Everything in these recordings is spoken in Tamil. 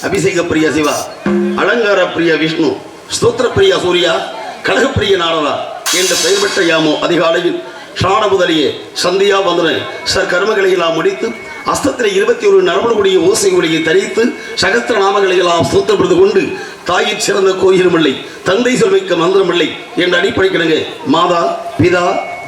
அபிஷேக பிரிய சிவா, அலங்கார பிரிய விஷ்ணு, ஸ்தோத்திர பிரிய சூர்யா, கழக பிரிய நாரதா என்ற பெயர் பெற்ற யாமோ அதிகாலையில் ஸ்நான முதலியே சந்தியா வந்தன சர் கர்மங்களை எல்லாம் முடித்து அஸ்தத்தில் 21 நரம்புடைய ஓசை ஒளியை தரித்து சகஸ்திர நாமங்களை எல்லாம் ஸ்தோத்திரப்படுத்தி கொண்டு தாயின் சிறந்த கோயிலும் இல்லை, தந்தை சொல்மிக்க மந்திரம் இல்லை என்ற அடிப்படைக்கிழங்க மாதா பிதா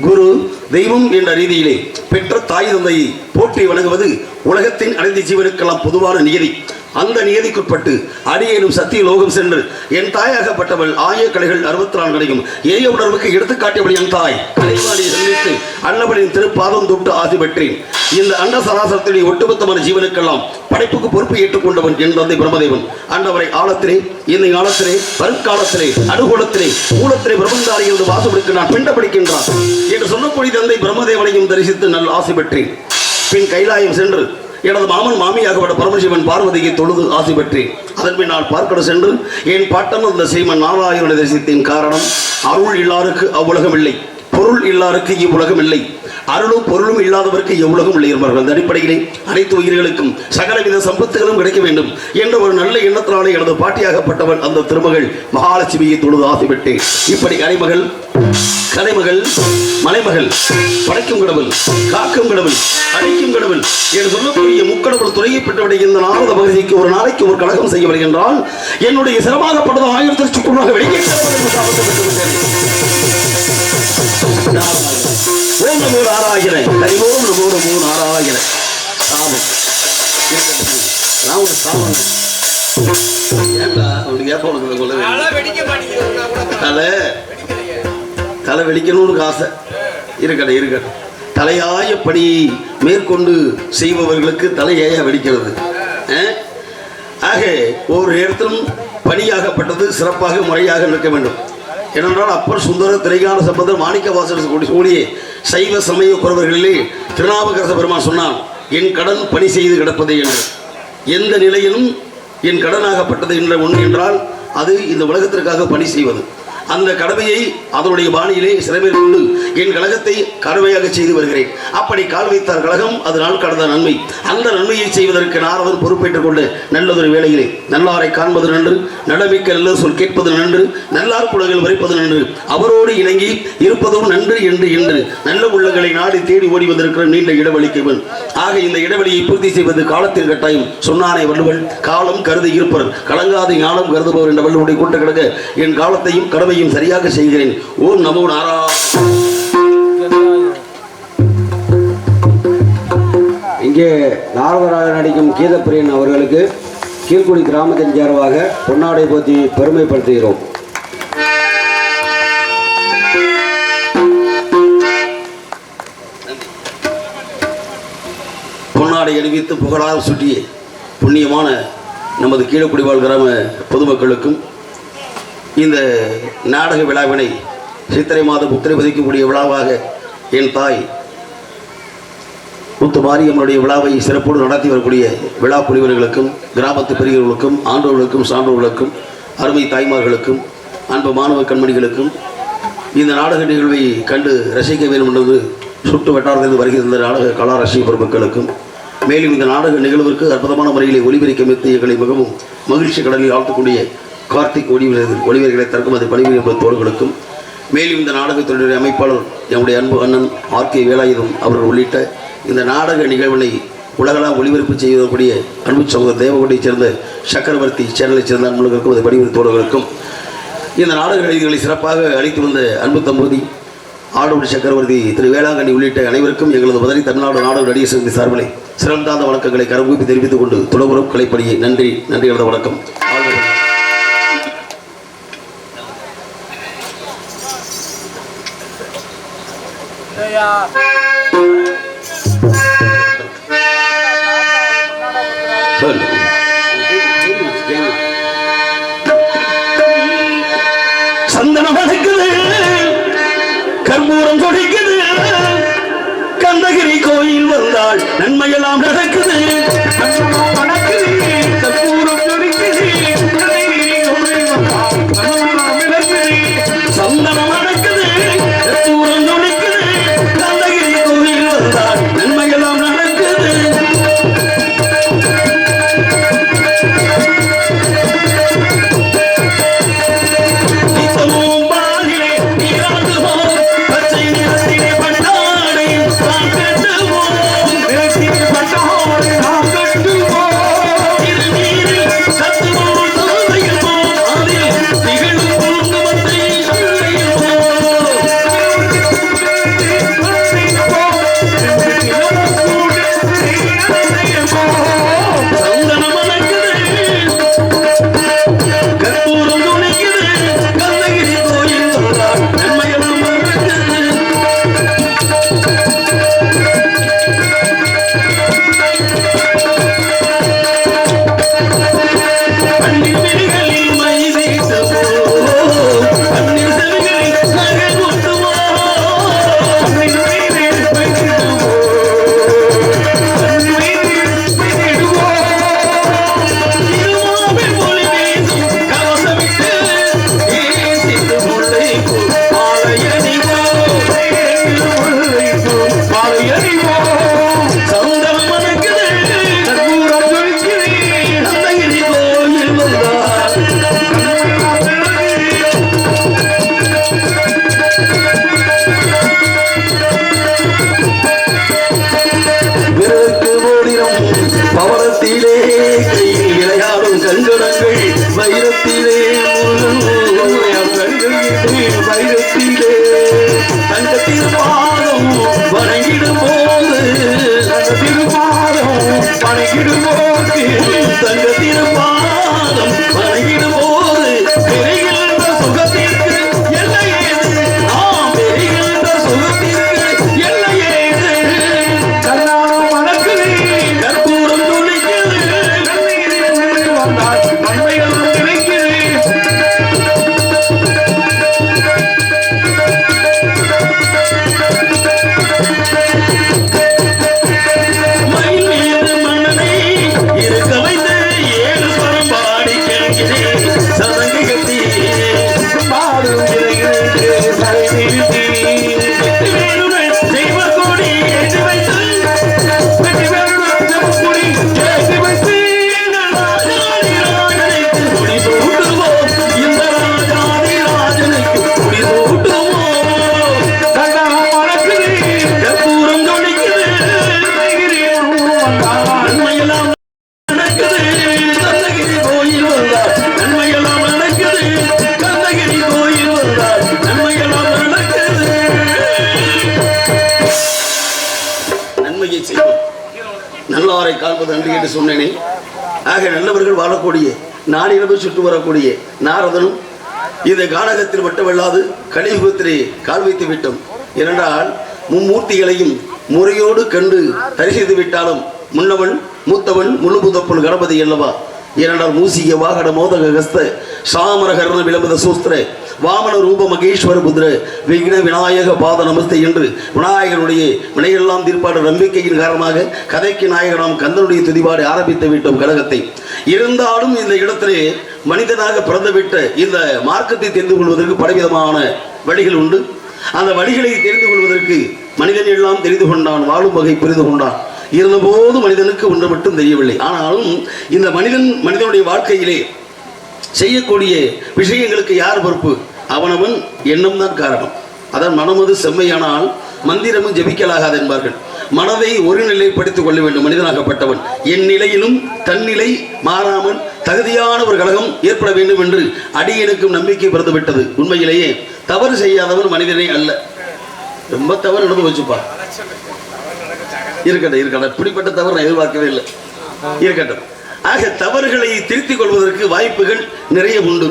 குரு தெய்வம் என்ற ரீதியிலே பெற்ற தாய் தந்தையை போற்றி வணங்குவது உலகத்தின் அனைத்து ஜீவனுக்கெல்லாம் பொதுவான நியதி. அந்த நியதிக்குட்பட்டு அடியேனும் சத்திய லோகம் சென்று என் தாயாகப்பட்டவள் ஆய கலைகள் 64 கலையும் ஏய உணர்வுக்கு எடுத்துக்காட்டியபடி என் தாய் கலைவாணியை சந்தித்து அன்னவளின் திருப்பாதம் தொட்டு ஆசி பெற்றேன். இந்த அண்ட சராசரத்திலே ஒட்டுமொத்தமான ஜீவனுக்கெல்லாம் படைப்புக்கு பொறுப்பு ஏற்றுக்கொண்டவன் என் தந்தை பிரம்மதேவன். அண்டவரை ஆழத்திலே இந்த காலத்திலே வருங்காலத்திலே அனுகூலத்திலே மூலத்திலே பிரம்மந்தாரி என்று வாசப்படுக்க நான் பிண்டப்படுகின்றான் என்று சொல்லக்கூடிய தந்தை பிரம்மதேவனையும் தரிசித்து நல் ஆசி பெற்றேன். பின் கைலாயம் சென்று எனது மாமன் மாமியாகப்பட்ட பரமசிவன் பார்வதியை தொழுது ஆசி பெற்றேன். அதன் பின் நான் பார்க்கட சென்று என் பாட்டன் அந்த ஸ்ரீமன் நாராயணனை தரிசித்தின் காரணம் அருள் இல்லாருக்கு அவ்வுலகம் இல்லை, பொருள் இல்லாருக்கு இவ்வுலகம் இல்லை, அருளும் பொருளும் இல்லாதவருக்கு எவ்வுலகம் இல்லை என்பார்கள். அந்த அடிப்படையிலே அனைத்து உயிர்களுக்கும் சகலவித சம்பத்துகளும் கிடைக்க வேண்டும் என்ற ஒரு நல்ல எண்ணத்தினாலே எனது பாட்டியாகப்பட்டவன் அந்த திருமகள் மகாலட்சுமியை தொழுது ஆசி பெற்றேன். இப்படி கலைமகள் கலைமகள் மலைமகள் படைக்கும் கடவுள் காக்கும் கடவுள் அழிக்கும் கடவுள் என்று சொல்லக்கூடிய முக்கடவுள் துறையை பெற்றவுடைய இந்த நாரத பகுதிக்கு ஒரு நாளைக்கு ஒரு கழகம் செய்ய வருகின்றால் என்னுடைய சிரமமாகப்பட்டது 1000 சுக்குள்ளாக வெளியே ஓம் நமோ நாராயண ஹரி ஓம் நமோ நமோ நாராயண சாமம் நான் ஒரு சாமம் ஏண்டா அப்படி கேட்ப தலை வெடிக்கணும்னு ஆசை இருக்கட்ட தலையாய பணி மேற்கொண்டு செய்பவர்களுக்கு தலையாய வெடிக்கிறது. ஆக ஒவ்வொரு இடத்திலும் பணியாகப்பட்டது சிறப்பாக முறையாக நிற்க வேண்டும். ஏனென்றால் அப்பர் சுந்தர திரைகான சம்பந்தர் மாணிக்க வாசகர் கூடிய சைவ சமய குறவர்களிலே திருநாவுக்கரச பெருமான் சொன்னான், என் கடன் பணி செய்து கிடப்பது என்று. எந்த நிலையிலும் என் கடனாகப்பட்டது என்ற ஒன்று என்றால் அது இந்த உலகத்திற்காக பணி செய்வது. அந்த கடமையை அதனுடைய பாணியிலே சிறமேற்கொண்டு என் கழகத்தை கடமையாக செய்து வருகிறேன். அப்படி கால் வைத்தார் கழகம், அதனால் கடந்த நன்மை. அந்த நன்மையை செய்வதற்கு நாரதன் பொறுப்பேற்றுக் கொண்டு நல்லதொரு வேளையிலே நல்லாரை காண்பது நன்று, நடமிக்க நல்ல சொல் கேட்பது நன்று, நல்லார் குலங்கள் வரைப்பது நன்று, அவரோடு இணங்கி இருப்பதும் நன்று என்று என்று நல்ல உள்ளங்களை நாடி தேடி ஓடி வந்திருக்கிற நீண்ட இடைவெளிக்கு ஆக இந்த இடைவெளியை பூர்த்தி செய்வது காலத்தின் கட்டாயம். சொன்னானே வள்ளுவன், காலம் கருதி இருப்பர் கலங்காது ஞானம் கருதுபவர் என்ற வள்ளுவனுடைய கூட்ட கிடக்க என் காலத்தையும் கடமையும் சரியாக செய்கிறேன். ஓம் நமோ நாராயண. இங்கே நாரதராக நடிக்கும் கீதப்பிரியன் அவர்களுக்கு கீழ்குடி கிராமத்தின் சார்பாக பொன்னாடை போத்தி பெருமைப்படுத்துகிறோம். பொன்னாடை அணிவித்து புகழால் சுட்டிய புண்ணியமான நமது கீழக்குடிவாழ் கிராம பொதுமக்களுக்கும் இந்த நாடக விழாவினை சித்திரை மாதம் உத்திரை பதிக்கக்கூடிய விழாவாக என் தாய் முத்து மாரியம்மனுடைய விழாவை சிறப்போடு நடத்தி வரக்கூடிய விழா புரிவர்களுக்கும் கிராமத்து பெரியவர்களுக்கும் ஆண்டோர்களுக்கும் சான்றோர்களுக்கும் அருமை தாய்மார்களுக்கும் அன்பு மாணவ கண்மணிகளுக்கும் இந்த நாடக நிகழ்வை கண்டு ரசிக்க வேண்டும் என்பது சுட்டு வட்டாரத்திலிருந்து வருகின்ற நாடக கலா ரசிக பெருமக்களுக்கும் மேலும் இந்த நாடக நிகழ்விற்கு அற்புதமான முறையிலே ஒளிபரிக்க எங்களை மிகவும் மகிழ்ச்சி கடலில் ஆழ்த்தக்கூடிய கார்த்திக் ஒளிவர்களை தற்கும் அது பணிபுரிய தோழர்களுக்கும் மேலும் இந்த நாடகத்தினுடைய அமைப்பாளர் என்னுடைய அன்பு அண்ணன் ஆர்கே வேலாயுதம் அவர்கள் உள்ளிட்ட இந்த நாடக நிகழ்வினை உலகளாக ஒளிபரப்பு செய்யக்கூடிய அன்பு சகோதரர் தேவகோட்டையைச் சேர்ந்த சக்கரவர்த்தி சேனலைச் சேர்ந்த அன்புகளுக்கும் அது பணிபுரிய தோழர்களுக்கும் இந்த நாடக நிகழ்ச்சிகளை சிறப்பாக அளித்து வந்த அன்பு தம்பதி ஆடோடி சக்கரவர்த்தி திரு வேளாங்கண்ணி உள்ளிட்ட அனைவருக்கும் எங்களது முதலில் தமிழ்நாடு நாடக நடிகர் சங்க சார்பிலே சிறந்தாந்த வணக்கங்களை கரங்கூப்பி தெரிவித்துக் கொண்டு துளபுரம் கலைப்படியை நன்றி எனது வணக்கம். சந்தனம் அடைக்குது, கற்பூரம் தொடைக்குது, கந்தகிரி கோயில் வந்தால் நன்மையெல்லாம் நடக்குது. கற்பூரம் தொடைக்குது, சந்தனம் அடைக்குது, கற்பூரம் தொடைக்குது, கந்தகிரி கோயில் வந்தால் நன்மையெல்லாம் நடக்குது. நன்மைகள் கிடைக்கிறது. 40 அன்று என்று சொன்னேனே. ஆக நல்லவர்கள் வாழக்கூடிய நானிரவு சுட்டு வரக்கூடிய நாரதனும் இந்த கானகத்தில் மட்டுமல்லாது கலியுகத்திலே கால் வைத்து விட்டோம். ஏனென்றால் மும்மூர்த்திகளையும் முறையோடு கண்டு தரிசித்து விட்டாலும் முன்னவன் மூத்தவன் முழுமுதப்பன் கணபதி அல்லவா. ஏனென்றால் மூசிய வாகன மோதக கஸ்த சாமரகர்ண விளம்பத சூஸ்திர வாமன ரூப மகேஸ்வர புத்திர விக்ன விநாயக பாத நமஸ்தை என்று விநாயகனுடைய வினையெல்லாம் தீர்ப்பாடு நம்பிக்கையின் காரணமாக கதைக்கு நாயகனாம் கந்தனுடைய துதிபாடு ஆரம்பித்து விட்டோம் கழகத்தை. இருந்தாலும் இந்த இடத்திலே மனிதனாக பிறந்துவிட்ட இந்த மார்க்கத்தை தெரிந்து கொள்வதற்கு பலவிதமான வழிகள் உண்டு. அந்த வழிகளை தெரிந்து கொள்வதற்கு மனிதன் எல்லாம் தெரிந்து கொண்டான், வாழும் வகை புரிந்து கொண்டான். இருந்தபோது மனிதனுக்கு ஒன்று மட்டும் தெரியவில்லை. ஆனாலும் இந்த மனிதனுடைய வாழ்க்கையிலே செய்யக்கூடிய விஷயங்களுக்கு யார் பொறுப்பு? அவனவன் எண்ணம் தான் காரணம். அதான் மனமது செம்மையானால் மந்திரமும் ஜெபிக்கலாகாது என்பார்கள். மனதை ஒரு நிலைப்படுத்திக் கொள்ள வேண்டும் மனிதனாகப்பட்டவன். என் நிலையிலும் தன்னிலை மாறாமல் தகுதியான ஒரு கழகம் ஏற்பட வேண்டும் என்று அடியனுக்கும் நம்பிக்கை பிறந்துவிட்டது. உண்மையிலேயே தவறு செய்யாதவன் மனிதனே அல்ல. ரொம்ப தவறு நடந்து வச்சுப்பா இருக்கட்டும். இப்படிப்பட்ட தவறு நான் எதிர்பார்க்கவே இல்லை. இருக்கட்டும். ஆக தவறுகளை திருத்திக் கொள்வதற்கு வாய்ப்புகள் நிறைய உண்டு.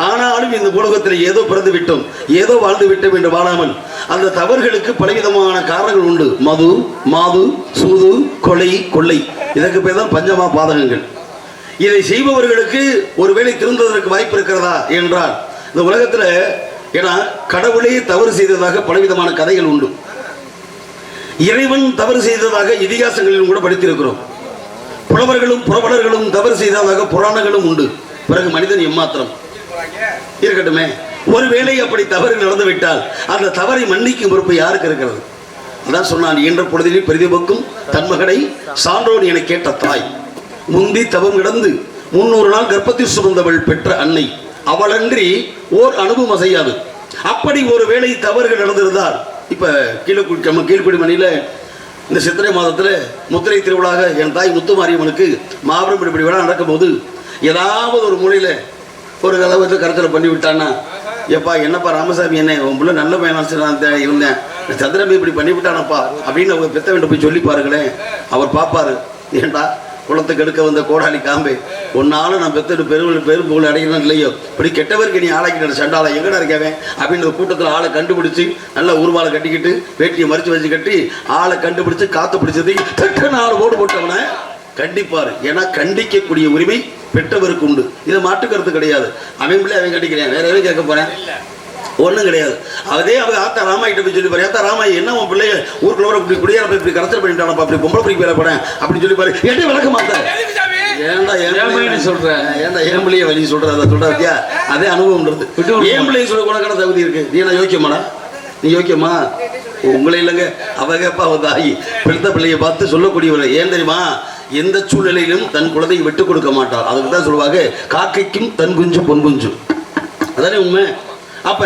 ஆனாலும் இந்த உலகத்தில் ஏதோ பிறந்து விட்டோம், ஏதோ வாழ்ந்து விட்டோம் என்று வாழாமல் அந்த தவறுகளுக்கு பலவிதமான காரணங்கள் உண்டு. மது, மாது, சூது, கொலை, கொள்ளை, இதற்கு பேர் தான் பஞ்சமா பாதகங்கள். இதை செய்பவர்களுக்கு ஒருவேளை திருந்துவதற்கு வாய்ப்பு இருக்கிறதா என்றால் இந்த உலகத்தில் ஏன்னா கடவுளே தவறு செய்ததாக பலவிதமான கதைகள் உண்டு. இறைவன் தவறு செய்ததாக இதிகாசங்களிலும் கூட படித்திருக்கிறோம். புலவர்களும் புறவலர்களும் தவறு செய்ததாக புராணங்களும் உண்டு. பிறகு மனிதன் எம்மாத்திரம் இருக்கட்டுமே. ஒருவேளை அப்படி தவறு நடந்துவிட்டால் அந்த தவறை மன்னிக்கும் பொறுப்பு யாருக்கு இருக்கிறது? அதான் சொன்னான், என்ற பொழுதிலே பிரதிபக்கும் தன்மகனை சான்றோன் என கேட்ட தாய் முந்தி தவம் கிடந்து 300 நாள் கர்ப்பத்தில் சுமந்தவள் பெற்ற அன்னை அவளன்றி ஓர் அனுபவம் அசையாது. அப்படி ஒரு வேளை தவறுகள் நடந்திருந்தால் இப்ப கீழ்குடி மணியில இந்த சித்திரை மாதத்தில் முத்திரை திருவிழாக என் தாய் முத்துமாரியம்மனுக்கு மாபெரும் இப்படி விழா நடக்கும் போது ஏதாவது ஒரு மூலையில் ஒரு கலவத்தை கரைச்சலை பண்ணி விட்டான்னா, எப்பா என்னப்பா ராமசாமி என்ன உன் பிள்ளை நல்ல பையனாக இருந்தேன், சந்திரமே இப்படி பண்ணி விட்டானப்பா அப்படின்னு அவங்க பெத்த வேண்ட போய் சொல்லி பாருங்களேன். அவர் பார்ப்பாரு, ஏண்டா குளத்துக்கு எடுக்க வந்த கோடாலி காம்பே, ஒன்னால நான் பெற்று பெரும் புகழ் அடையணும் இல்லையோ, இப்படி கெட்டவருக்கு நீ ஆளாக்கிட்ட சண்டாளா எங்கடா இருக்கவே அப்படின்னு கூட்டத்தில் ஆளை கண்டுபிடிச்சு நல்ல உருவாலை கட்டிக்கிட்டு வேட்டியை மறிச்சு வச்சு கட்டி ஆளை கண்டுபிடிச்சு காத்து பிடிச்சது தட்டு 4 ஓடு போட்டவனை கண்டிப்பாரு. ஏன்னா கண்டிக்கக்கூடிய உரிமை பெற்றவருக்கு உண்டு. இதை மாட்டுக்கிறது கிடையாது. அவன் பிள்ளை அவன் கண்டிக்கிறேன், வேற எதுவும் கேட்க போறேன் ஒன்றும் கிடையாது. அதே அவங்க ஆத்தா ராமாயிட்ட போய் சொல்லி பாரு, ஆத்தா ராமாயி என்ன உன் பிள்ளைய ஊருக்குள்ள இப்படி குடியார இப்படி கரைச்சல் பண்ணிட்டானப்பா, அப்படி பொம்பளை பிடிக்க வேலை போறேன் அப்படின்னு சொல்லி பாரு. என்ன விளக்க மாட்டேன், ஏன்டா ஏன் சொல்றேன், ஏன்டா ஏன் பிள்ளைய வழி சொல்ற, அதை சொல்றாத்தியா அதே அனுபவம்ன்றது. ஏன் பிள்ளைய சொல்ல உனக்கான தகுதி இருக்கு. நீ என்ன யோக்கியமாடா, நீ யோக்கியமா? உங்களை இல்லைங்க, அவங்கப்பா தாயி பெருத்த பிள்ளைய பார்த்து சொல்லக்கூடியவரை. ஏன் தெரியுமா, எந்த சூழ்நிலையிலும் தன் குழந்தையை விட்டுக் கொடுக்க மாட்டார். அதுக்கு தான் சொல்லுவாங்க, காக்கைக்கும் தன் குஞ்சு பொன் குஞ்சு. அதானே உண்மை. அப்ப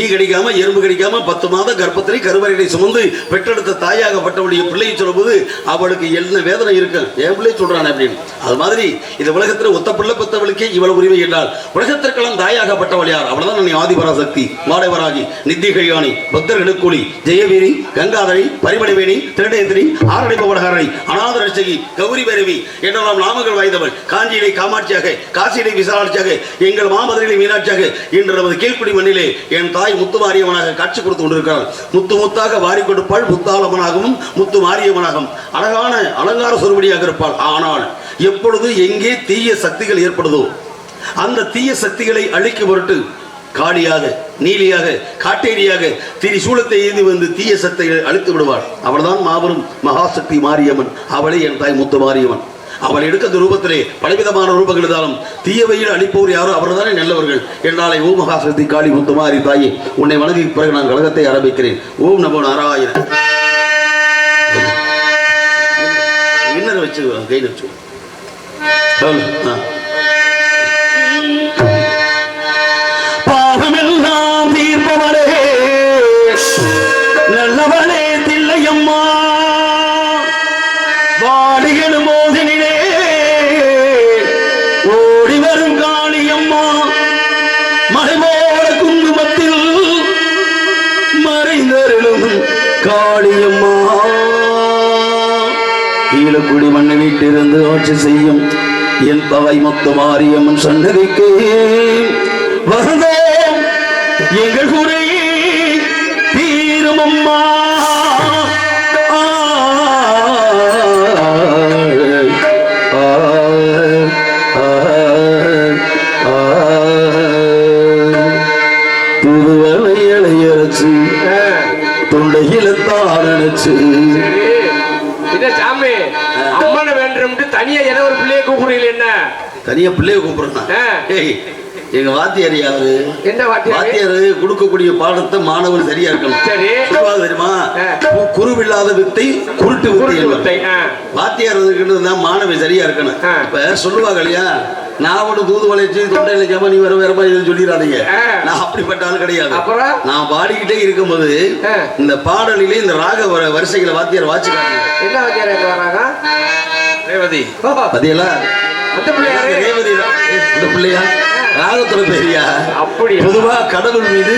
ஈ கடிக்காம எறும்பு கடிக்காம 10 மாத கர்ப்பத்திலே கருவறையை சுமந்து பெற்றெடுத்த தாயாகப்பட்டவளுடைய பிள்ளையை சொல்லும்போது அவளுக்கு என்ன வேதனை இருக்கு. என் பிள்ளை சொல்றான் அப்படின்னு. அது மாதிரி இந்த உலகத்தில் ஒத்த பிள்ளை பெற்றவளுக்கே இவ்வளவு உரிமை என்றால் உலகத்திற்கெல்லாம் தாயாகப்பட்டவள் யார்? அவள்தான் என்னை ஆதிபராசக்தி, மாடவராகி, நித்தியகையானி, பக்தர்களுக்கூலி, ஜெயவீரி, கங்காதரி, பரிமளிவேணி, திருடேந்திரி, ஆரணி பவனஹரணி, அநாத ரட்சகி, கௌரி பைரவி என்றெல்லாம் நாமங்கள் வாய்ந்தவள். காஞ்சியிலே காமாட்சியாக, காசியிலே விசாலாட்சியாக, எங்கள் மாமதுரையிலே மீனாட்சியாக இன்று நமது கீழ்குடி மண்ணிலே என் தாய் முத்து மாரியம்மனாக காட்சி கொடுத்து கொண்டிருக்கிறார். முத்து முத்தாக வாரி கொடுப்பாள், முத்தாளம்மனாகவும் முத்து மாரியம்மனாகவும் அழகான அலங்கார சொருபடியாக இருப்பாள். ஆனால் எப்பொழுது எங்கே தீய சக்திகள் ஏற்படுதோ அந்த தீய சக்திகளை அழிக்கும் பொருட்டு காளியாக, நீலியாக, காட்டேரியாக திரிசூலத்தை ஏந்தி வந்து தீய சக்திகளை அழித்து விடுவாள். அவள்தான் மாபெரும் மகாசக்தி மாரியம்மன். அவளே என் தாய் முத்து மாரியம்மன். அவள் எடுக்கிற ரூபத்திலே பலவிதமான ரூபங்கள் இருந்தாலும் தீயவையில் அழிப்பவர் யாரோ அவர் தானே நல்லவர்கள். என்னாலே ஓம் மகாசக்தி காளி முத்துமாரி தாயே உன்னை வணங்கி பிறகு நான் கழகத்தை ஆரம்பிக்கிறேன். ஓம் நமோ நாராயண. இன்னரை வச்சு கையில் வச்சு பாகமெல்லாம் தீர்ப்பவரே நல்லவனே தில்லையம்மா வாடிகளும் மோகனிலே ஓடி வரும் காளியம்மா மறைமோட குங்குமத்தில் மறைந்தருளும் காளியம்மா ஈழக்குடி மண்ணை வீட்டிலிருந்து ஆட்சி செய்யும் என் தவை மொத்த மாரியம்மன் சன்னதிக்கு வந்தோம் எங்கள் குறையே தீரும் அம்மா. புதுவலை இளையரசு தொண்டையில தாரணிச்சு சாமி அம்மனை வேண்டும் தனியா ஏதோ ஒரு பிள்ளைய கூப்பிடுறீங்க என்ன தனியா பிள்ளைய கூப்பிடுறேன். எங்க வாத்தியார் யாரு? என்ன வாத்தியாரு கொடுக்கக்கூடிய பாடத்தை மாணவன் சரியா இருக்கணும். சரி தெரியுமா? குருவில்லாத வித்தை குருட்டு வித்தை. வாத்தியார் தான் மாணவன் சரியா இருக்கணும். இப்ப சொல்லுவாங்க இல்லையா, நான் ஒரு தூது வளைச்சு தொண்டை இழைக்காம நீ வேற வேற மாதிரி சொல்லிடாதீங்க. நான் அப்படிப்பட்ட ஆள் கிடையாது. நான் பாடிக்கிட்டே இருக்கும்போது இந்த பாடலிலே இந்த ராக வரிசைகளை வாத்தியார் வாச்சுக்காங்க. என்ன வாத்தியார் வராங்க? ரேவதி. பாத்தியலா ரேவதி இந்த பிள்ளையா ராகத்துல பெரியா? அப்படி பொதுவா கடவுள் மீது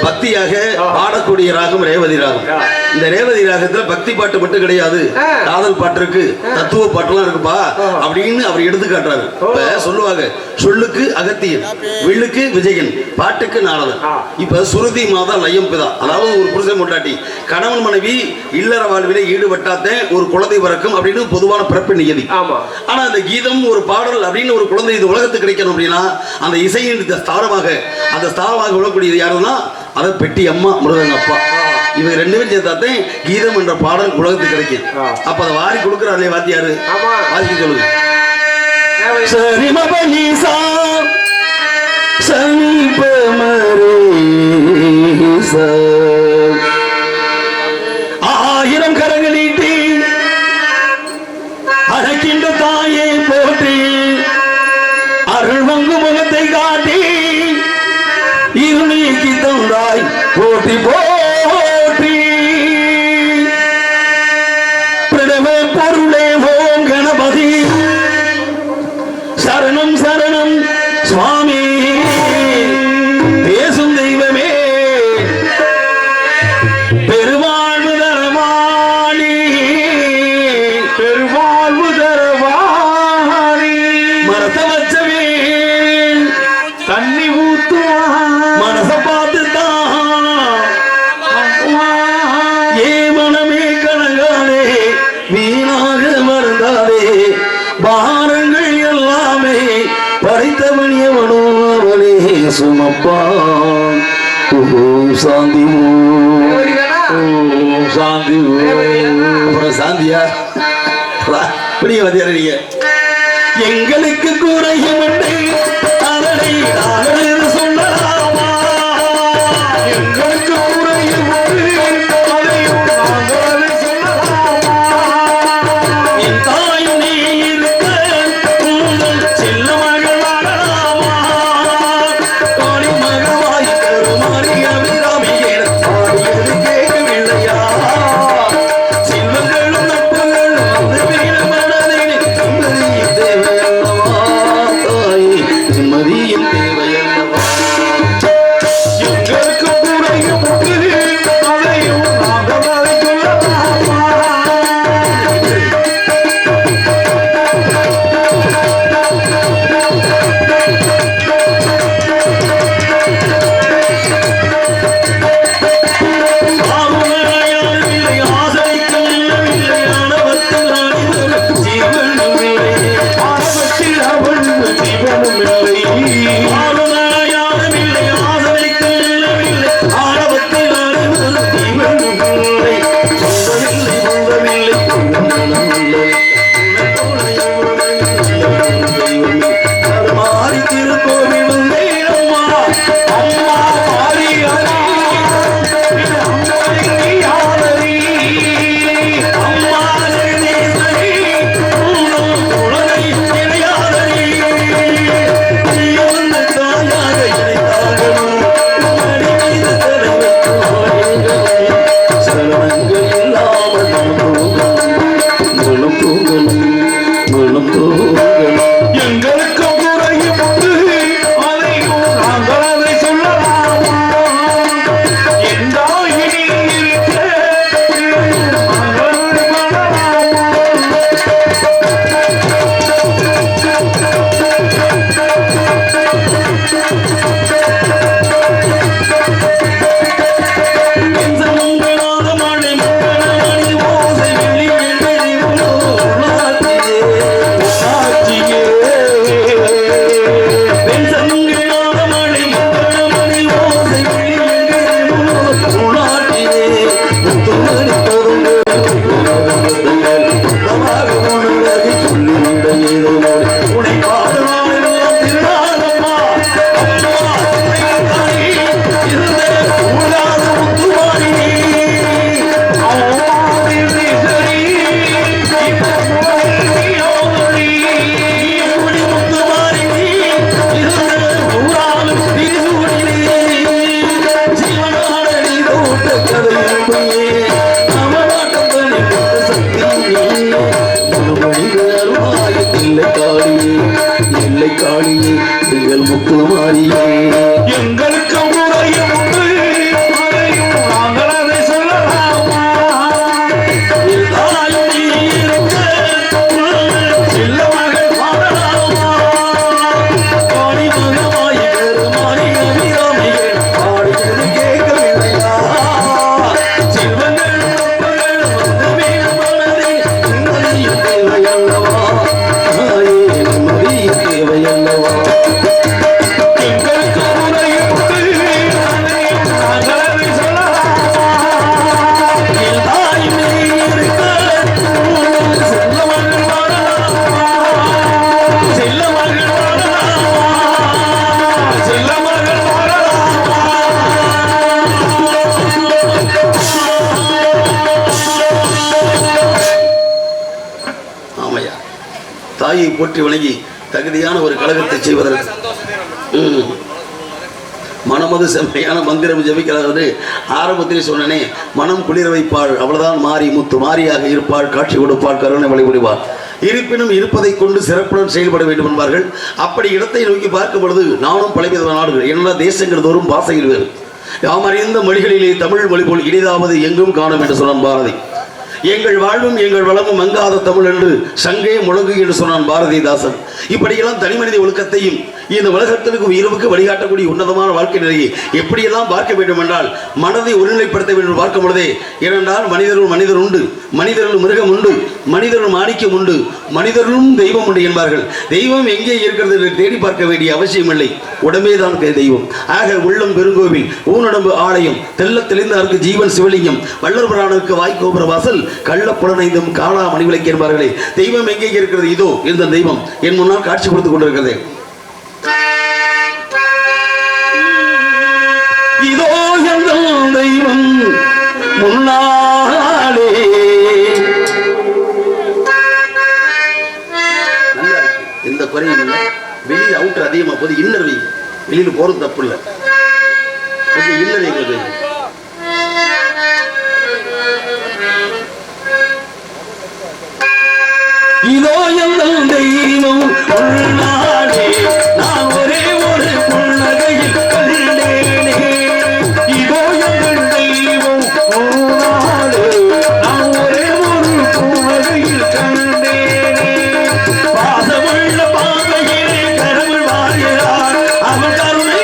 பக்தியாக பாடக்கூடிய ராகம் ரேவதி ராகம். இந்த ரேவதி ராகத்துல பக்தி பாட்டு மட்டும் கிடையாது, காதல் பாட்டு இருக்கு, தத்துவ பாட்டுலாம் இருக்குப்பா அப்படின்னு அவர் எடுத்து காட்டுறாரு. இப்ப சொல்லுவாங்க, சொல்லுக்கு அகத்தியன், வில்லுக்கு விஜயன், பாட்டுக்கு நாரதன். இப்ப சுருதி மாதா லயம் பிதா, அதாவது ஒரு புருஷன் பொண்டாட்டி கணவன் மனைவி இல்லற வாழ்விலே ஈடுபட்டாத்தே ஒரு குழந்தை பிறக்கும் அப்படின்னு பொதுவான பிறப்பு நியதி. ஆனா அந்த கீதம் ஒரு பாடல் அப்படின்னு ஒரு குழந்தை இது உலகத்துக்கு கிடைக்கணும் அப்படின்னா அந்த இசையின் அந்த ஸ்தானமாக விழக்கூடியது யாருன்னா அதை பெட்டி அம்மா முருகன் அப்பா, இவங்க ரெண்டு பேரும் சேர்த்தாத்தே கீதம் என்ற பாடல் உலகத்துக்கு கிடைக்கும். அப்ப அதை வாரி கொடுக்குறாரு வாத்தியாரு, வாசிக்க சொல்லுங்க. ஆயிரம் கரங்கள் ஈட்டி அழைக்கின்ற தாயை போற்றி அருள் வங்கு முகத்தை காட்டி இருநீக்கி தந்தாய் போற்றி போற்றி. பிரதம பொருளே ஓம் கணபதி சரணம் சரணம் சுவாமி பேசும் தெய்வமே பெருவாழ்வு தரவாணி பெருவாழ்வு தரவாணி மரத்த வச்சவே தண்ணி ஊத்துவா மனச பார்த்துதான் ஏ மனமே கணங்காலே வீணாக மறந்தாலே பாரங்கள் எல்லாமே படைத்தவனியவனோ அவனே சுமப்பான். ஓம் சாந்தி ஓம் சாந்தி அப்புறம் சாந்தியா புரிய வதியாரீங்க. எங்களுக்கு குறையும் அதனை நாங்கள் சொல்லலாமா? எங்களுக்கு குறையும் அதையும் நாங்கள் சொல்லலாமா? என் தாயும் நீ இருக்க உங்கள் செல்ல மகள் வாழலாமா? காளி மகவாய் கருமாறி அபிராமியே பாடியது கேட்கவில்லையா? செல்வங்களும் நட்புகளும் வந்து வீண மனதில் நிம்மதியின் தேவையல்லவா தாயே, நிம்மதியின் தேவையல்லவா? மாறியே எங்களுக்கு முறையும் உண்டு, முறையும் நாங்கள் அதை சொல்லலாமா? தாயும் நீ இருக்க செல்ல மகள் பாடலாமா பாடி மகமாய் பெருமாறி அபிராமிகள் பாடியது கேட்கவில்லையா செல்வங்கள் ஒப்பங்கள் வந்து வீடும் மனதே நிம்மதியும் தேவையல்லவா தாயே நிம்மதியும் தேவையல்லவா எங்களுக்கு முறையும் உண்டு, முறையும் நாங்கள் அதை சொல்லலாமா? தாயும் நீ இருக்க செல்ல மகள் பாடலாமா செல்ல மகள் பாடலாமா செல்ல மகள் வாழலாமா? ஆமையா தாயை போற்றி வணங்கி தகுதியான ஒரு கழகத்தை செய்வதற்கு மனமது செம்மையான மந்திரம் ஜபிக்கிறார் ஆரம்பத்திலே சொன்னனே மனம் குளிர வைப்பாள் அவள்தான் மாறி முத்து மாறியாக இருப்பாள் காட்சி கொடுப்பாள் கருணை வழிபடுவாள் இருப்பினும் இருப்பதை கொண்டு சிறப்புடன் செயல்பட வேண்டும் என்பார்கள் அப்படி இடத்தை நோக்கி பார்க்கும் பொழுது நானும் பலவித நாடுகள் எல்லா தேசங்கள் தோறும் பாசையில் வேறு யாம் அறிந்த மொழிகளிலே தமிழ் மொழி போல் இனிதாவது எங்கும் காணும் என்று சொன்னான் பாரதி எங்கள் வாழ்வும் எங்கள் வளமும் மங்காத தமிழ் என்று சங்கே முழங்கு என்று சொன்னான் பாரதிதாசன் இப்படியெல்லாம் தனிமனித ஒழுக்கத்தையும் இந்த உலகத்திற்கு உயர்வுக்கு வழிகாட்டக்கூடிய உன்னதமான வாழ்க்கை நிலையை எப்படியெல்லாம் பார்க்க வேண்டும் என்றால் மனதை ஒருநிலைப்படுத்த வேண்டும் பார்க்கும் பொழுதே ஏனென்றால் மனிதரும் மனிதர் உண்டு மனிதர்களும் மிருகம் உண்டு மனிதரும் மாணிக்கம் உண்டு மனிதர்களும் தெய்வம் உண்டு என்பார்கள் தெய்வம் எங்கே இருக்கிறது என்று தேடி பார்க்க வேண்டிய அவசியம் இல்லை உடம்பேதான் தெய்வம் ஆக உள்ளம் பெருங்கோவில் ஊனடம்பு ஆலயம் தெல்ல தெளிந்தாருக்கு ஜீவன் சிவலிங்கம் வள்ளல் புராணருக்கு வாய்க்கோபுர வாசல் கள்ள புலனைந்தும் காலா மணிவிளக்கு என்பார்களே தெய்வம் எங்கே இருக்கிறது இதோ இந்த தெய்வம் என் முன்னால் காட்சி கொடுத்துக் கொண்டிருக்கிறது இதோ எங்கள் தெய்வம் முன்னாலே நல்லா இருக்கு எந்த குறையும் இல்லை வெளியில் அவுட்டர் அதிகமாக போது இன்னர் வை வெளியில் போறது தப்பு இல்லை கொஞ்சம் இன்னர் எங்களுக்கு இதோ எங்கள் தெய்வம் முன்னாலே நான் ஒரே ஒரு புன்னகையில் கண்டேனே இதோ எங்கள் தெய்வம் முன்னாலே நான் ஒரே ஒரு புன்னகையில் கண்டேனே. பாசமுள்ள பாதையிலே கடவுள் வாழ்கிறார் அவன் கருணை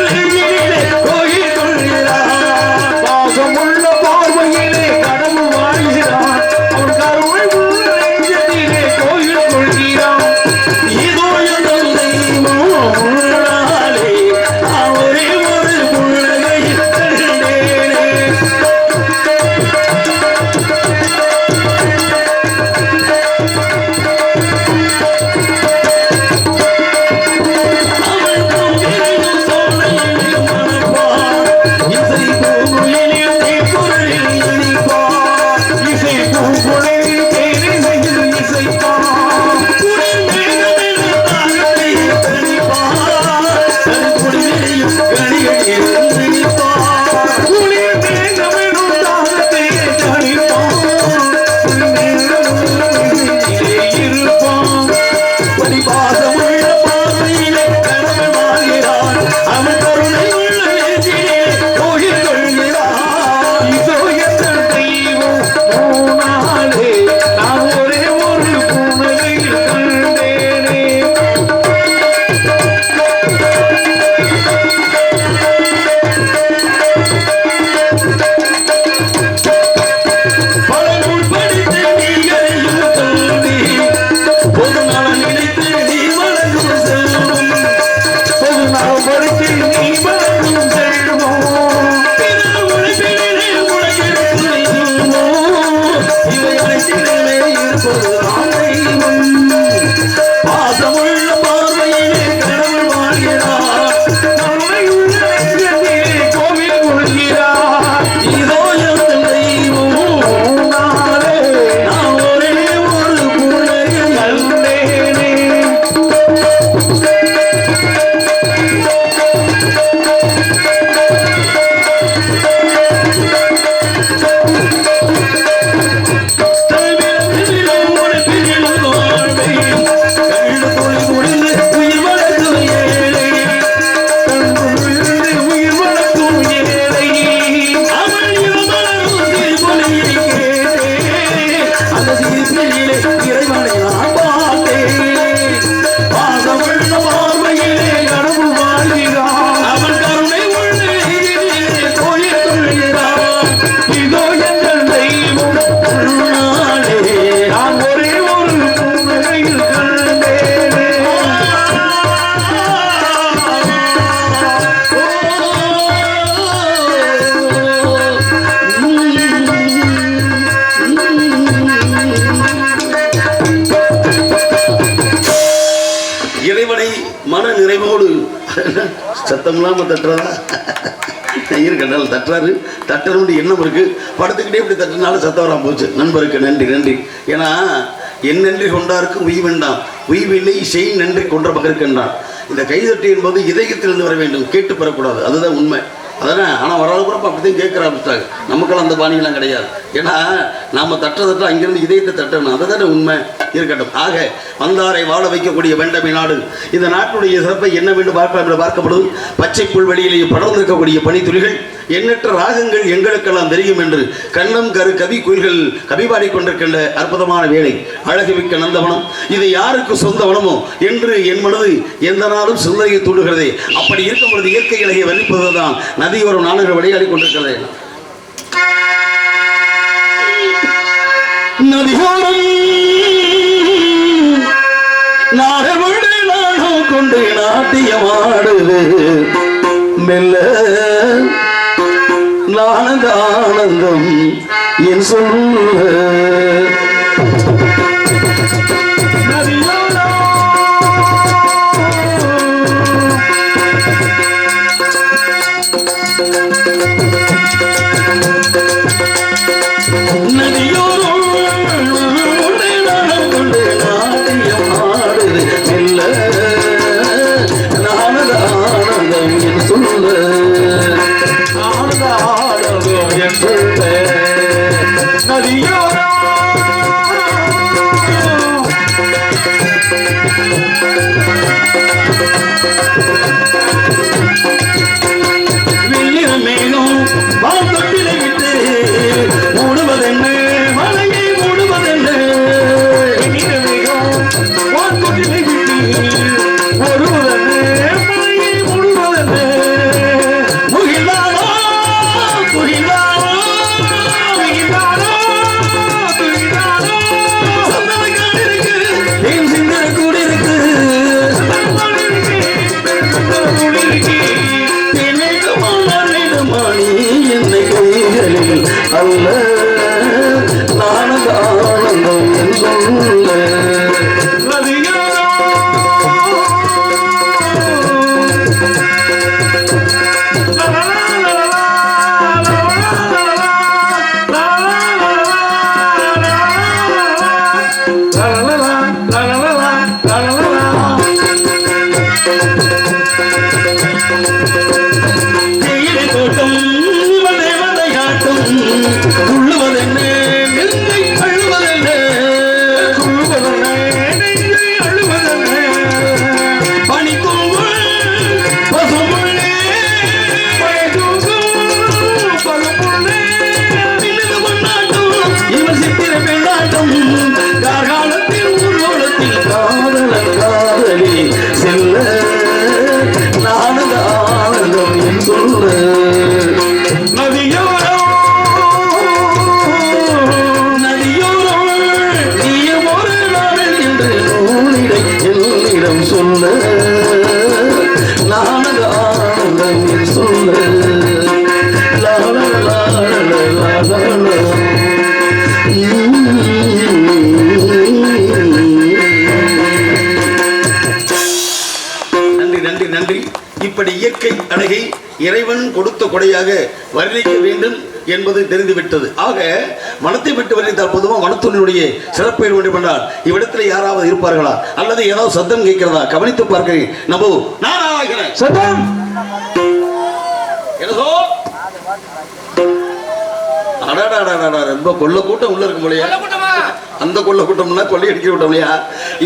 நெஞ்சினிலே கோயில் கொள்கிறார் பாசமுள்ள பார்வையிலே கடவுள் வாழ்கிறான், அவன் கருணை உள்ள நெஞ்சத்திலே கோயில் கொள்கிறான். இதோ சத்தம் இல்லாமல் தட்டுறதா இருக்கட்டால் தட்டுறாரு. தட்டணும்னு எண்ணம் இருக்கு. படுத்துக்கிட்டே இப்படி தட்டுனாலும் சத்தம் வராமல் போச்சு. நண்பருக்கு நன்றி நன்றி. ஏன்னா என் நன்றி கொண்டாருக்கு உய் வேண்டாம், உய்வில்லை செய் நன்றி கொன்ற மகருக்கென்றான். இந்த கைதட்டு என்பது இதயத்திலிருந்து வர வேண்டும், கேட்டு பெறக்கூடாது. அதுதான் உண்மை. அதானே. ஆனால் வராத பிறப்பு அப்படித்தான் கேட்குற ஆரம்பிச்சிட்டாங்க. நமக்கெல்லாம் அந்த பாணிகள்லாம் கிடையாது. ஏன்னா நாம் தட்டுறதட்ட அங்கிருந்து இதயத்தை தட்டணும். அதுதானே உண்மை. இருக்கட்டும். ஆக வந்தாரை வாழ வைக்கக்கூடிய வேண்டமை நாடு. இந்த நாட்டுடைய சிறப்பை என்னவென்று பார்க்கலாம் என்று பார்க்கப்படுது. பச்சை புல்வெளியிலேயே படர்ந்திருக்கக்கூடிய பனித்துளிகள், எண்ணற்ற ராகங்கள் எங்களுக்கெல்லாம் தெரியும் என்று கண்ணம் கரு கவி குயில்கள் கவி பாடிக்கொண்டிருக்கின்ற அற்புதமான வேலை. அழகுமிக்க நந்தவனம் இது யாருக்கு சொந்த வனமோ என்று என் மனது எந்த நாளும் சிந்தனையை தூண்டுகிறதே. அப்படி இருக்கும் பொழுது இயற்கை இலகை வர்ணிப்பதுதான் நதியோரம் நாடுகள் விளையாடி கொண்டிருக்கிறது. நதியோரம் நாடவிட நாடம் கொண்டு நாட்டியமாடுது மெல்ல ஆனந்தம் என் சொல்ல இப்படி இயற்கை அழகை இறைவன் கொடுத்த கொடையாக வர்ணிக்க வேண்டும் என்பது தெரிந்துவிட்டது. ஆக மனத்தை விட்டு வர்ணித்தால் பொதுவாக வனத்துறையினுடைய சிறப்பு வேண்டும் என்றால் இவ்விடத்தில் யாராவது இருப்பார்களா அல்லது ஏதாவது சத்தம் கேட்கிறதா கவனித்து பார்க்கிறேன். நம்ம நான் சத்தம் ரொம்ப கொள்ள கூட்டம் உள்ள இருக்கும் போலயா? அந்த கொள்ள கூட்டம்னா கொள்ளையடிக்க கூட்டம் இல்லையா?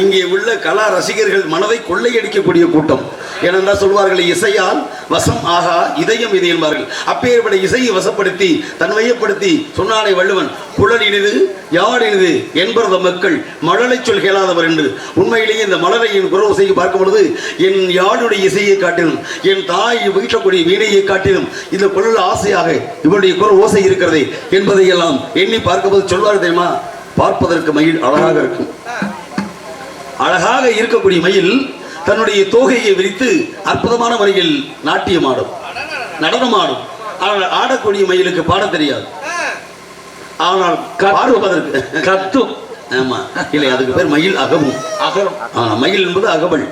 இங்கே உள்ள கலா ரசிகர்கள் மனதை கொள்ளையடிக்கக்கூடிய கூட்டம். ஏனென்றால் சொல்வார்கள் இசையால் வசம் ஆகா இதயம் இது என்பார்கள். அப்பேற்பட்ட இசையை வசப்படுத்தி தன்மையப்படுத்தி சொன்னானே வள்ளுவன் புலன் இனிது யாழ் இனிது என்பத மக்கள் மழலை சொல் கேளாதவர் என்று. உண்மையிலேயே இந்த மலரையின் குரல் இசையை பார்க்கும் பொழுது என் யாழுடைய இசையை காட்டிலும் என் தாய் வீட்டக்கூடிய வீணையை காட்டிலும் இந்த குரல் ஆசையாக இவருடைய குரல் ஓசை இருக்கிறதே என்பதையெல்லாம் எண்ணி பார்க்கும்போது சொல்வார் தெரியுமா, பார்ப்பதற்கு மயில் அழகாக இருக்கும். அழகாக இருக்கக்கூடிய மயில் தன்னுடைய தோகையை விரித்து அற்புதமான முறையில் நாட்டியமாடும் நடனமாடும். ஆனால் ஆடக்கூடிய மயிலுக்கு பாட தெரியாது. ஆனால் பாடுவதற்கு கத்தும். ஆமா இல்லை, அதுக்கு பேர் மயில் அகவும். மயில் என்பது அகவல்.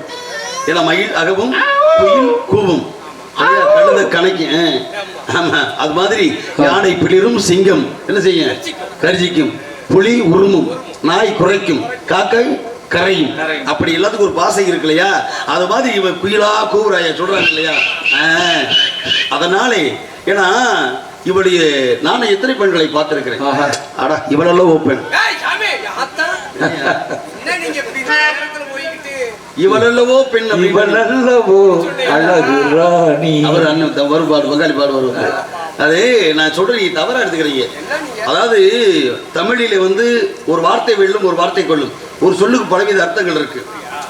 ஏன்னா மயில் அகவும் குயில் கூவும். கழுத கணைக்கும். ஆமா, அது மாதிரி யானை பிளிரும், சிங்கம் என்ன செய்யும், கர்ஜிக்கும், புலி உருமும், நாய் குறைக்கும், காக்கை கரையும். அப்படி எல்லாத்துக்கும் ஒரு பாசை இருக்கு இல்லையா? அது மாதிரி இவன் குயிலா கூவுறாய சொல்றாங்க இல்லையா? அதனாலே ஏன்னா இவளுடைய நானும் எத்தனை பெண்களை பார்த்திருக்கிறேன். அடா இவளெல்லாம் ஓப்பன், இவளல்லவோ பெண், இவளல்லவோ அழகு ராணி. அவர் அண்ணன் வருபாடு வங்காளி பாடு வருவார். அதே நான் சொல்றேன், நீ தவறா எடுத்துக்கிறீங்க. அதாவது தமிழிலே வந்து ஒரு வார்த்தை வெல்லும், ஒரு வார்த்தை கொள்ளும், ஒரு சொல்லுக்கு பலவித அர்த்தங்கள் இருக்கு.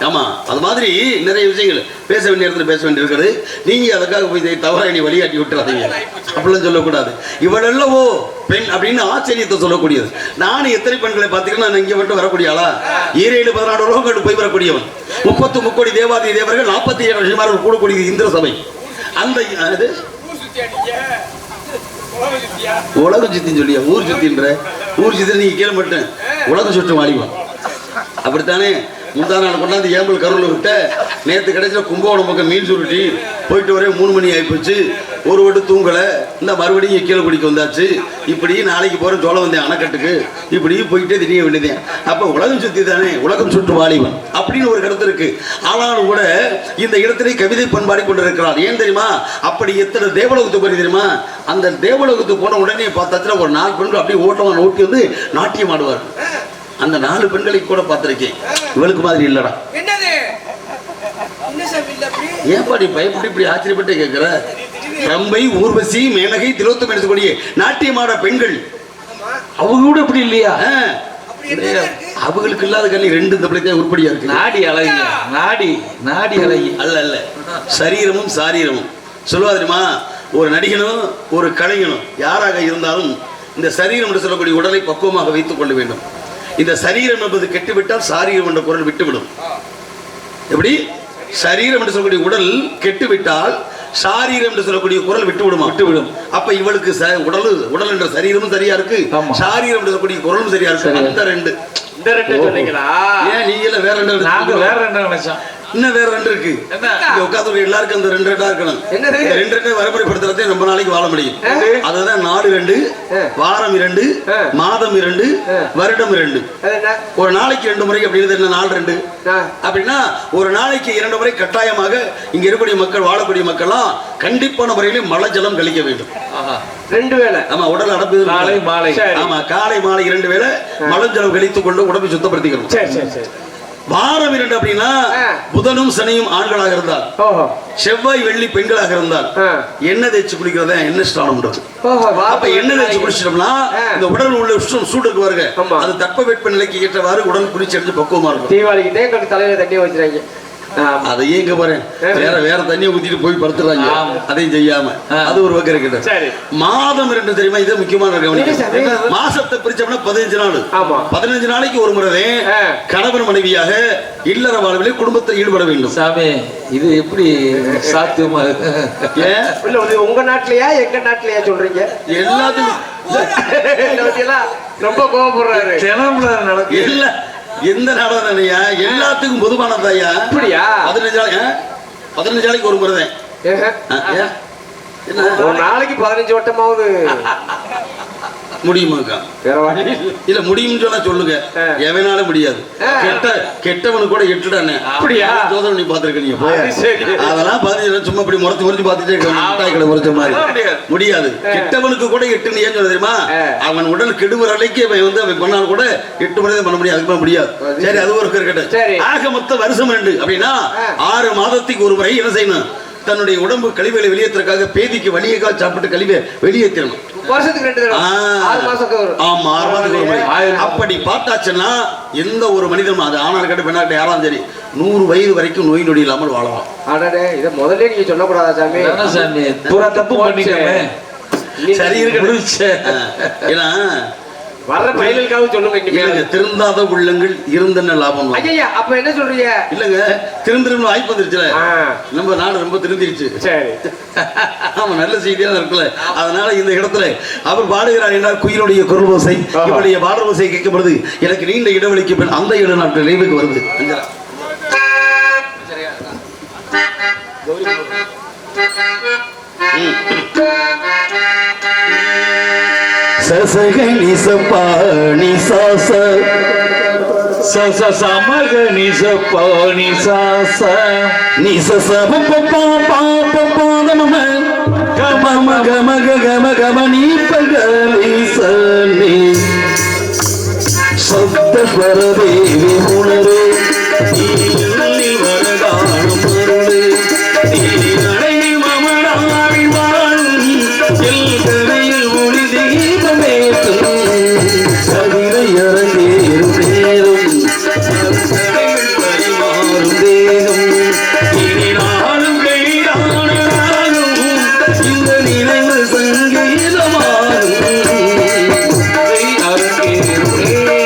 ஆமா, அது மாதிரி நிறைய விஷயங்கள் பேச வேண்டிய இடத்துல பேச வேண்டியிருக்கிறது. நீங்க அதுக்காக போய் தவறாக நீ வழிகாட்டி விட்டுறாதீங்க, அப்படிலாம் சொல்லக்கூடாது. இவளல்லவோ பெண் அப்படின்னு ஆச்சரியத்தை சொல்லக்கூடியது. நானும் எத்தனை பெண்களை பார்த்தீங்கன்னா நான் இங்க மட்டும் வரக்கூடிய ஆளா? 17-14 உலகங்கள் போய் வரக்கூடியவன். 33 கோடி தேவாதி தேவர்கள், 47 வருஷமாக கூடக்கூடிய இந்திர சபை. அந்த உலகம் சுத்தின்னு சொல்லியா? ஊர் சுத்தின்ற ஊர் சுத்தி நீங்க கீழே மட்டும் உலகம் சுற்று வாலிபன் அப்படித்தானே? முந்தா நாள் கொண்டாந்து ஏம்பல் கருவில் விட்ட, நேற்று கிடைச்ச கும்பகோணம் பக்கம் மீன் சுருட்டி போயிட்டு வரே 3 மணி ஆகிப்போச்சு. ஒரு வட்டு தூங்கலை, இந்த மறுபடியும் கீழே குடிக்க வந்தாச்சு. இப்படி நாளைக்கு போகிறேன் சொல்ல வந்தேன் அணைக்கட்டுக்கு, இப்படி போயிட்டே தெரிய வேண்டியதேன். அப்போ உலகம் சுற்றி தானே, உலகம் சுற்று வாலிபன் அப்படின்னு ஒரு கருத்து இருக்கு. ஆனாலும் கூட இந்த இடத்திலே கவிதை பண்பாடி கொண்டிருக்கிறார். ஏன் தெரியுமா? அப்படி எத்தனை தேவலோகத்துக்கு போய் தெரியுமா? அந்த தேவலோகத்துக்கு போன உடனே பார்த்தாச்சுன்னா ஒரு 4 பெண்கள் அப்படியே ஓட்டமான ஓட்டி வந்து நாட்டியம் ஆடுவார். அந்த 4 பெண்களை கூட பார்த்திருக்கேன். இவளுக்கு மாதிரி இல்லடா. ஏன்பா நீ பயப்பட்டு இப்படி ஆச்சரியப்பட்டு கேட்கிற? ரம்பை, ஊர்வசி, மேனகை, திலோத்தம் எடுத்துக்கூடிய நாட்டியமாட பெண்கள் அவங்க கூட இப்படி இல்லையா? அவங்களுக்கு இல்லாத கண்ணி 2 இந்த பிள்ளைக்கு உருப்படியா இருக்கு. நாடி அழகி, நாடி அழகி அல்ல அல்ல, சரீரமும் சாரீரமும் சொல்லுவா தெரியுமா? ஒரு நடிகனும் ஒரு கலைஞனும் யாராக இருந்தாலும் இந்த சரீரம் என்று சொல்லக்கூடிய உடலை பக்குவமாக வைத்துக் கொள்ள வேண்டும். இந்த சரீரம் என்பது கெட்டுவிட்டால் சாரீரம் என்ற குரல் விட்டுவிடும். எப்படி? சரீரம் என்று சொல்லக்கூடிய உடல் கெட்டுவிட்டால் சாரீரம் என்று சொல்லக்கூடிய குரல் விட்டுவிடும். அப்ப இவளுக்கு உடல் என்ற சரீரமும் சரியா இருக்கு, சாரீரம் என்று சொல்லக்கூடிய குரலும் சரியா இருக்கு. இந்த ரெண்டு சொன்னீங்களா? ஏன் நீங்க வேற 2? வேற 2 நினைச்சோம். இன்னும் வேற 2 இருக்கு. உட்காந்து எல்லாருக்கும் அந்த 2 இருக்கணும். 2 வரைமுறைப்படுத்துறதே ரொம்ப நாளைக்கு வாழ முடியும். அதுதான் நாடு 2, வாரம் 2, மாதம் 2, வருடம் 2. ஒரு நாளைக்கு 2 முறை அப்படின்னு என்ன? நாள் 2 அப்படின்னா ஒரு நாளைக்கு 2 முறை கட்டாயமாக இங்க இருக்கக்கூடிய மக்கள், வாழக்கூடிய மக்கள்லாம் கண்டிப்பான முறையிலும் மழை ஜலம் கழிக்க வேண்டும். 2 வேளை. ஆமா, உடல் அடப்பு காலை மாலை. ஆமா, காலை மாலை 2 வேளை மழை ஜலம் கழித்துக் கொண்டு உடம்பை சுத்தப்படுத்திக்கணும். வாரம் 2 அப்படின்னா புதனும் சனியும் ஆண்களாக இருந்தால், செவ்வாய் வெள்ளி பெண்களாக இருந்தால் எண்ணெய் தேய்ச்சி குளிக்கிறத என்ன ஸ்நானம் பண்றது? அப்ப எண்ணெய் தேய்ச்சி குளிச்சிட்டோம்னா இந்த உடல் உள்ள சூடுக்கு வருங்க, அது தட்பவெட்ப நிலைக்கு ஏற்றவாறு உடல் குளிச்சு எடுத்து பக்குவமா இருக்கும். தீபாவளிக்கு தேங்காய் தலையில தண்ணி வச்சுறாங்க, அதையே இங்க பாரு, வேற தண்ணியை ஊத்திட்டு போய் படுத்துறாங்க. அதையும் செய்யாம அது ஒரு பக்கம் இருக்கு. மாதம் 2 தெரியுமா? இது முக்கியமான கவனிக்க. மாசத்தை பிரிச்சோம்னா 15 நாள். 15 நாளைக்கு ஒரு முறை கணவன் மனைவியாக இல்லற வாழ்விலே குடும்பத்தில் ஈடுபட வேண்டும். சாமி, இது எப்படி சாத்தியமா? உங்க நாட்டிலயா எங்க நாட்டிலயா சொல்றீங்க? எல்லாத்துக்கும் ரொம்ப கோவப்படுறாரு. இல்ல, எந்த நாடகம் இல்லையா, எல்லாத்துக்கும் பொதுவானதாயா? அப்படியா? 15 நாளைக்கு ஒரு முறை தான். ஒரு நாளைக்கு 15 வட்டமாவது முடியுமாக்கா? இல்ல, முடியும் சொன்னா சொல்லுங்க, எவனால முடியாது. கெட்டவனு கூட 8 தானே. அப்படியா? ஜோதனை நீ பாத்துருக்கீங்க. அதெல்லாம் 15 சும்மா இப்படி முறைச்சு பார்த்துட்டே முறைச்ச மாதிரி முடியாது. கெட்டவனுக்கு கூட 8 ஏன் சொல்ல தெரியுமா? அவன் உடல் கெடுவர அலைக்கு அவன் அவன் பண்ணாலும் கூட 8 முறை தான் பண்ண முடியாது, அதுக்கு முடியாது. சரி, அது ஒரு இருக்கட்டும். ஆக மொத்தம் வருஷம் 2 அப்படின்னா 6 மாதத்துக்கு ஒரு முறை என்ன செய்யணும்? தன்னுடைய உடம்பு கழிவுகளை வெளியேற்றதுக்காக பேதிக்கு வலியக்கால் சாப்பிட்டு கழிவை வெளியேற்றணும். வருஷத்துக்கு 2 தடவை. 6 மாசத்துக்கு ஒரு. ஆமா, 6 மாசத்துக்கு ஒரு முறை. அப்படி பார்த்தாச்சுன்னா எந்த ஒரு மனிதனும், அது ஆணா இருக்கட்டும் பெண்ணா இருக்கட்டும், யாரும் சரி 100 வயது வரைக்கும் நோய் நொடி இல்லாமல் வாழலாம். அடடே, இதை முதல்ல நீங்க சொல்லக்கூடாதா சாமி? சாமி பூரா தப்பு பண்ணிட்டேன். சரி இருக்கு. ஏன்னா வர்ற பயிலுக்காக சொல்லுங்க. திருந்தாத உள்ளங்கள் இருந்தன லாபம். ஐயா, அப்ப என்ன சொல்றீங்க? இல்லங்க, திருந்திரும் வாய்ப்பு வந்துருச்சுல, நம்ம நாடு ரொம்ப திருந்திருச்சு. சரி, ஆமா, நல்ல செய்தியா இருக்குல்ல. அதனால இந்த இடத்துல அவர் பாடுகிறார் என்றால் குயிலுடைய குரல் ஓசை, இவருடைய பாடல் ஓசை கேட்கப்படுது. எனக்கு நீண்ட இடைவெளிக்கு பின் அந்த 7 நாட்கள் நினைவுக்கு வருது. சசக நிசப்பா நிசாச சச சமக நிச பாணி சாச நிசச பப்பா பாப்பா நம கம மக மக கம கம நீ பகலி சனி சப்தஸ்வர தேவி உணரே நீ வரதானும் அருளே நீ நடை மமனாவி வாழும் எல் கரையில் ஒளி தீபமேற்றும் சதிரை அரங்கேறும் நேரும் சரசடைகள் பரிமாறும் தேகம் இனி நாளும் கைதானும் இந்த நினைவு சங்கீதமாகும் அரங்கேறும் நேரம்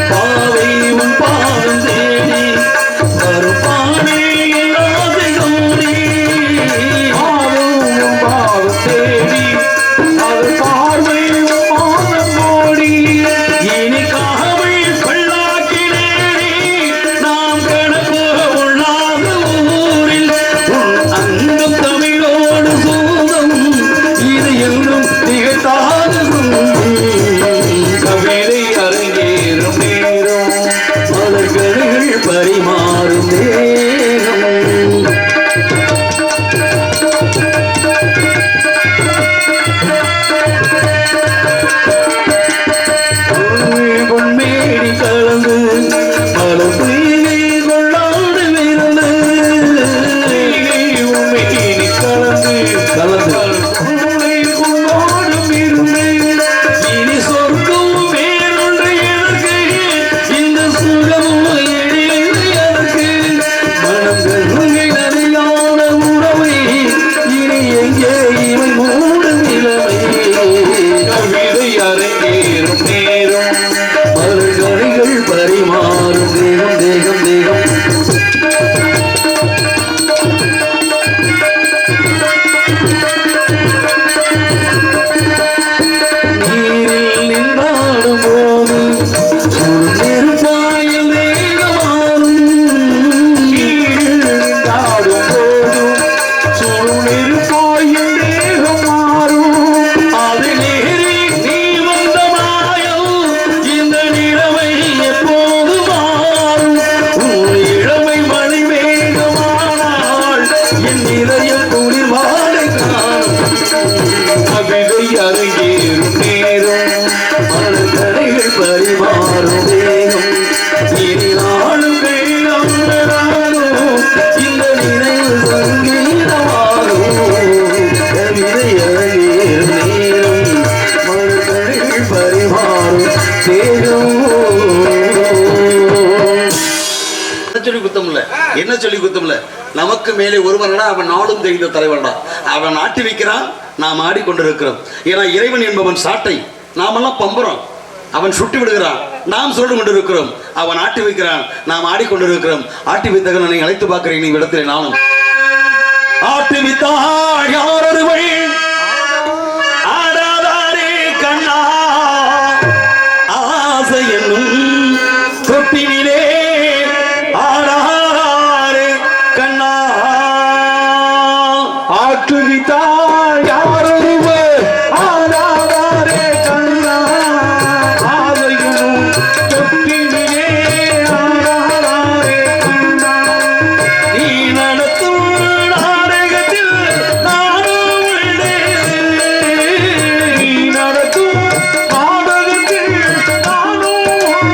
பாவை உன் பாதம் தேடி வருப்பானே ஆசை கௌரி ஆவும் பாவம் தேடி அது பார்வை மாதம் கோடி இனி காவை பல்லாக்கினே நாம் கடப்ப உள்ளாத ஊரில் உன் அங்கம் தமிழோடு சூதம் இது எங்கும் திகழ்த்தாத கவிதை அரங்கேறும் நேரம் மலர்கள் பரிமாறும் தேகம் பொன்மேடி கலந்து பல பொய்கை கொள்ளாடு விருந்து உண்மையினி கலந்து உன்னை கொண்டாடும் இருந்தே இனி சொர்க்கம் வேறொன்று எனக்கு இந்த சுகம் எழில் எனக்கு மனங்கள் அறியாத உறவை இனி எங்கே இவை மூடும் நிலைமை கவிதை அரங்கேறும் நேரம் மலர்களிகள் பரிமாறும் தேகம் தேகம் தேகம் நீரில் நின்றாடும் போது நெருப்பாயில் வேகமாறும் ஆடும் போதும் சுழுநெருப்பாயும் தேகம் மாறும் அது நேரி நீ வந்த மாயம் இந்த நிலைமை எப்போது மாறும் உன் இளமை மணி வேகமானால் என் இதயம் குளிர்வாடை காணும் கவிதை அரங்கேறும் நேரம் மலர்கடைகள் பரிமாறும் தேகம் இனி நாளும் கையாளராகும் இந்த நினைவு சங்கீதமாகும் கவிதை அழகேறும் நேரம் மலர்கடைகள் பரிமாறும் தேகம் சொல்லி குத்தம்ல என்ன சொல்லி குத்தம்ல நமக்கு மேலே ஒருவனடா அவன் நாடும் தெரிந்த தலைவன்டா அவன் ஆட்டி வைக்கிறான் நாம் ஆடிக்கொண்டிருக்கிறோம் ஏன்னா இறைவன் என்பவன் சாட்டை நாமெல்லாம் பம்புறோம் அவன் சுட்டு விடுகிறான் நாம் சொல்லிக் கொண்டிருக்கிறோம் அவன் ஆட்டி வைக்கிறான் நாம் ஆடிக்கொண்டிருக்கிறோம் ஆட்டி வைத்தகன் நீ அழைத்து பார்க்கிறேன் நீ இடத்திலே நானும் ஆட்டி வித்தாள் யாரொருவள் ஆடாதாரே கண்ணா ஆசை என்னும் தொட்டினிலே ஆடாரே கண்ணா ஆற்றுவித்தால் யாரொருவர் ஆடாதாரே கண்ணா ஆதையும் தொட்டினிலே ஆடாதாரே கண்ணா நீ நடத்தும் நாடகத்தில் நானும் உள்ளேன். நீ நடத்தும் நாடகத்தில் நானும்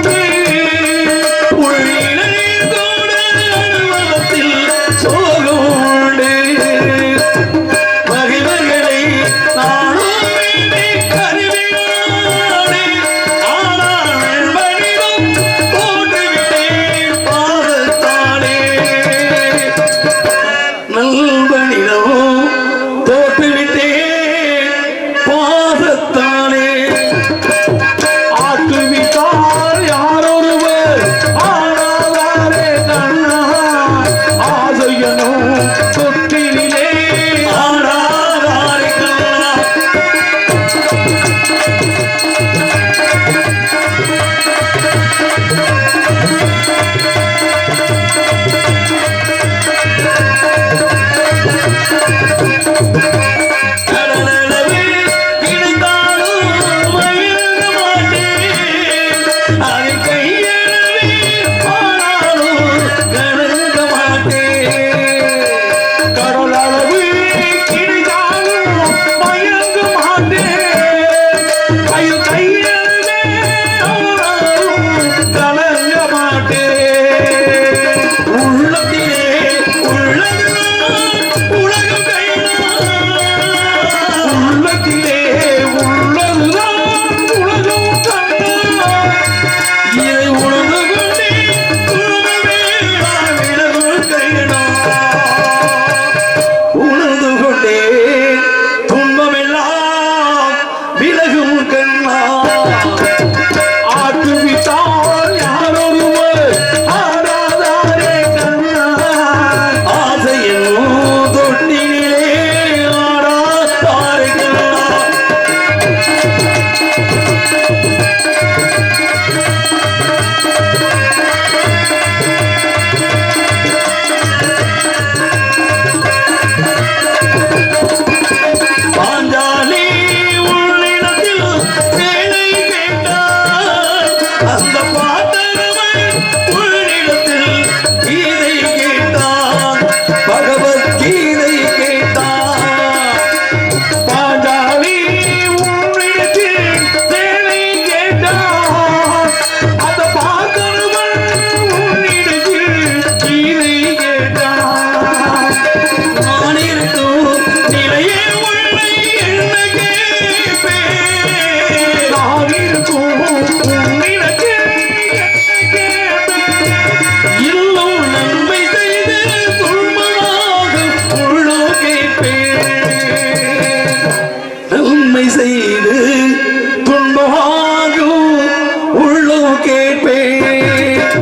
கேட்பேன்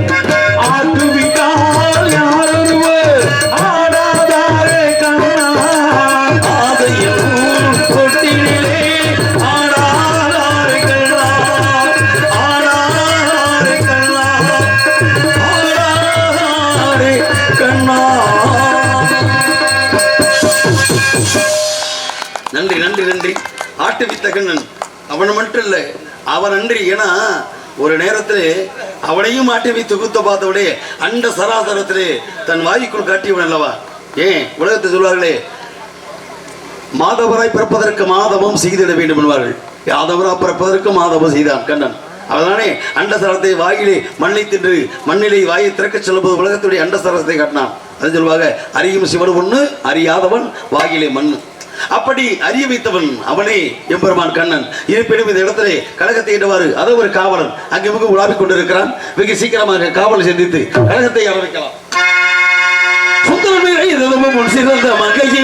ஆட்டுவிட்டால் யாரொருவர் ஆடாதாரே கண்ணா ஆதையும் தொட்டிலே ஆடாதாரே கண்ணா ஆடாதாரே கண்ணா ஆடாதாரே கண்ணா. நன்றி நன்றி நன்றி. ஆட்டுவித்த கண்ணன் அவன் மட்டும் இல்லை, அவன் நன்றி. ஏன்னா ஒரு நேரத்திலே அவனையும் ஆட்டி வைத்து குத்த பார்த்தவனே அண்ட சராசரத்திலே தன் வாய்க்குள் காட்டியவன் அல்லவா. ஏன் உலகத்தை சொல்வார்களே, மாதவராய் பிறப்பதற்கு மாதவம் செய்திட வேண்டும் என்பார்கள். யாதவராய் பிறப்பதற்கு மாதவம் செய்தான் கண்ணன். அதனாலே அண்டசரத்தை வாயிலே மண்ணை தின்று மண்ணிலே வாயை திறக்க செல்லும்போது உலகத்துடைய அண்டசரத்தை காட்டினான். அது சொல்வாங்க, அறியும் சிவன் ஒண்ணு அறியாதவன் வாயிலே மண்ணு. அப்படி அறிய வைத்தவன் அவனே எம்பெருமான் கண்ணன். இருப்பினும் இந்த இடத்திலே கழகத்தை ஏற்றவாறு அதை ஒரு காவலன் அங்கே மிக உலாவிக் கொண்டிருக்கிறான். வெகு சீக்கிரமாக காவலை சந்தித்து கழகத்தை ஆரம்பிக்கலாம். சுந்தரமே சிறந்த மகையை